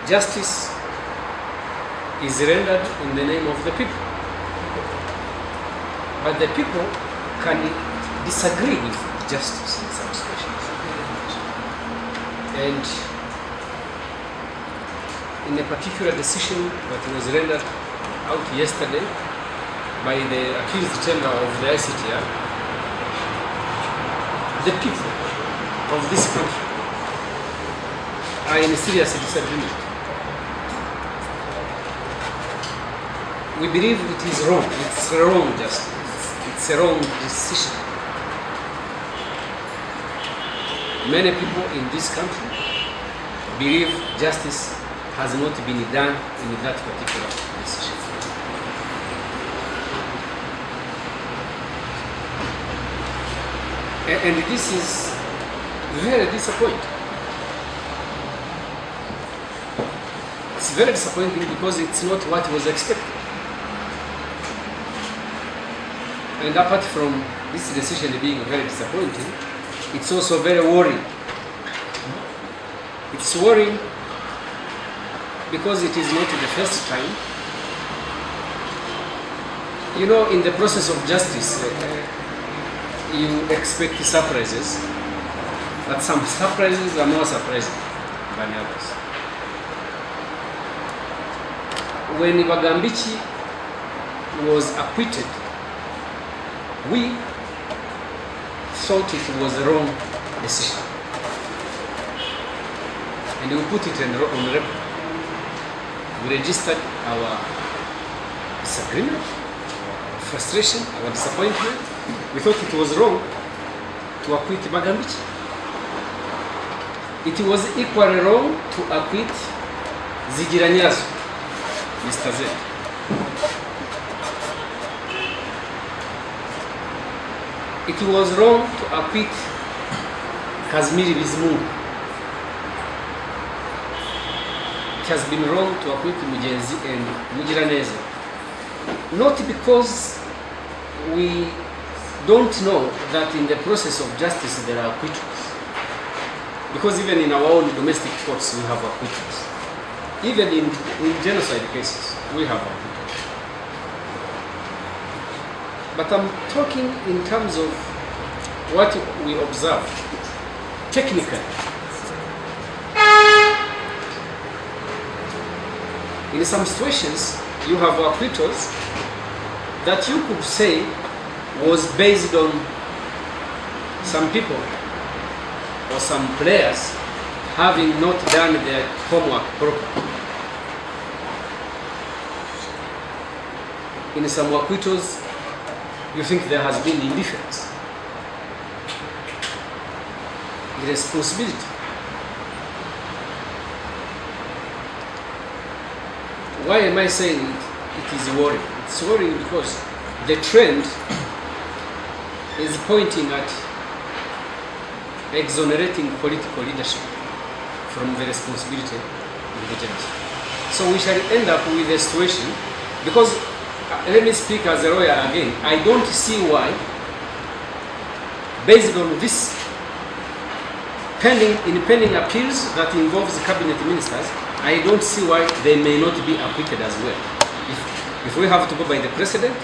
justice is rendered in the name of the people. But the people can disagree with justice in some situations. And in a particular decision that was rendered out yesterday by the accused chamber of the ICTR, the people of this country are in serious disagreement. We believe it is wrong. It's wrong justice. It's a wrong decision. Many people in this country believe justice has not been done in that particular decision. And this is very disappointing. It's very disappointing because it's not what was expected. And apart from this decision being very disappointing, it's also very worrying. It's worrying because it is not the first time. You know, in the process of justice, you expect surprises, but some surprises are more surprising than others. When Bagambichi was acquitted, we thought it was a wrong decision. And we put it on record. We registered our disagreement, frustration, our disappointment. We thought it was wrong to acquit Bagambichi. It was equally wrong to acquit Zigiranyazo, Mr. Z. It was wrong to acquit Kazimiri Bizimungu. It has been wrong to acquit Mugenzi and Mugiraneza. Not because we don't know that in the process of justice there are acquittals. Because even in our own domestic courts we have acquittals. Even in genocide cases we have acquittals. But I'm talking in terms of what we observe technically. In some situations, you have acquittals that you could say was based on some people or some players having not done their homework properly. In some acquittals, you think there has been indifference, irresponsibility. Why am I saying it is worrying? It's worrying because the trend is pointing at exonerating political leadership from the responsibility of the genocide. So we shall end up with a situation, because let me speak as a lawyer again, I don't see why, based on this pending appeals that involves cabinet ministers, I don't see why they may not be acquitted as well. If we have to go by the precedent,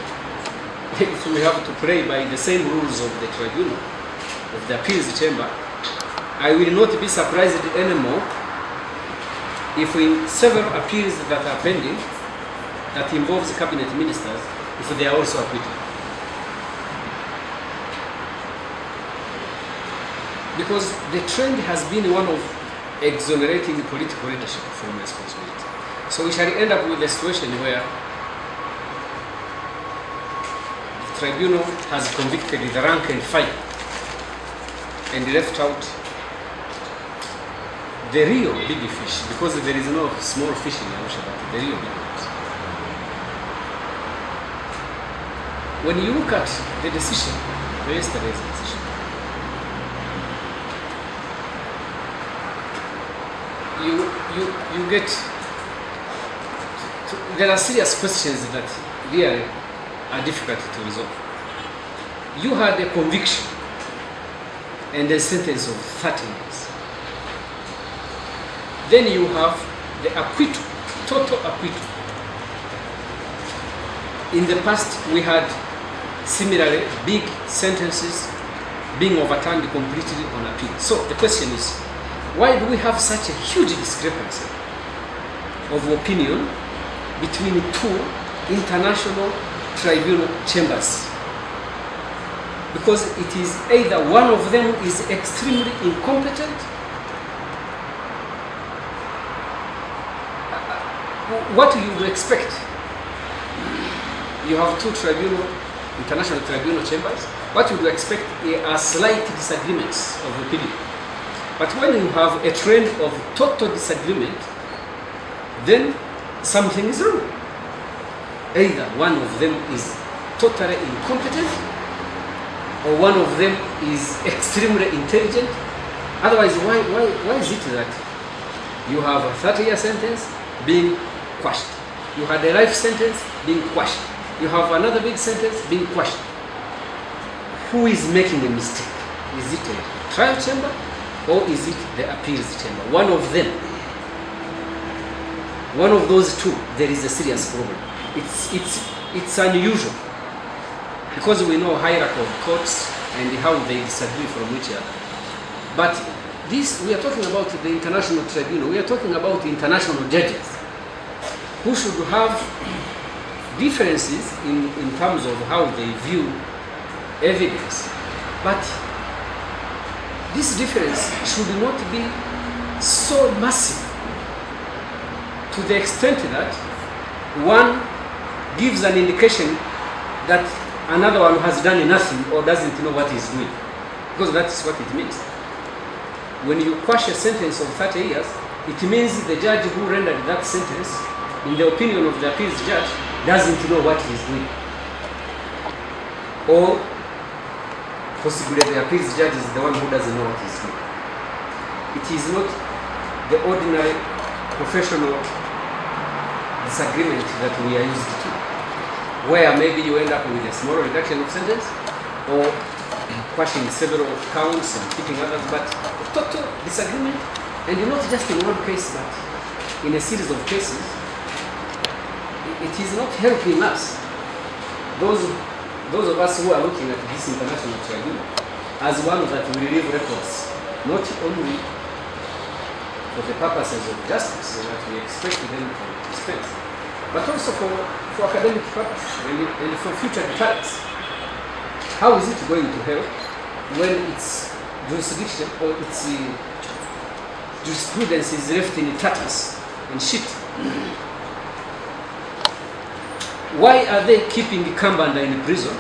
if we have to play by the same rules of the tribunal, of the appeals chamber, I will not be surprised anymore if in several appeals that are pending that involves cabinet ministers, if they are also acquitted. Because the trend has been one of exonerating political leadership from responsibility. So we shall end up with a situation where the tribunal has convicted the rank and file and left out the real big fish, because there is no small fish in Arusha, but the real big ones. When you look at the decision, yesterday's decision, you get, there are serious questions that really are difficult to resolve. You had a conviction and a sentence of 30 years. Then you have the acquittal, total acquittal. In the past, we had similarly big sentences being overturned completely on appeal. So the question is, why do we have such a huge discrepancy of opinion between two international tribunal chambers? Because it is either one of them is extremely incompetent, what you would expect. You have two international tribunal chambers. What you would expect are slight disagreements of opinion. But when you have a trend of total disagreement, then something is wrong. Either one of them is totally incompetent, or one of them is extremely intelligent. Otherwise, why is it that you have a 30-year sentence being quashed? You had a life sentence being quashed. You have another big sentence being quashed. Who is making a mistake? Is it a trial chamber or is it the appeals chamber? One of them. One of those two, there is a serious problem. It's unusual because we know hierarchy of courts and how they disagree from each other. But this, we are talking about the international tribunal. We are talking about international judges who should have differences in terms of how they view evidence. But this difference should not be so massive to the extent that one gives an indication that another one has done nothing or doesn't know what he's doing. Because that's what it means. When you quash a sentence of 30 years, it means the judge who rendered that sentence, in the opinion of the appeals judge, doesn't know what he's doing. Or possibly the appeals judge is the one who doesn't know what he's doing. It is not the ordinary professional disagreement that we are used to, where maybe you end up with a small reduction of sentence or quashing several counts and keeping others, but total disagreement, and not just in one case, but in a series of cases. It is not helping us, those of us who are looking at this international tribunal, as one that will leave records, not only for the purposes of justice that we expect them to dispense, but also for academic purposes and for future deterrence. How is it going to help when its jurisdiction or its jurisprudence is left in tatters and shit? Why are they keeping Kambanda in prison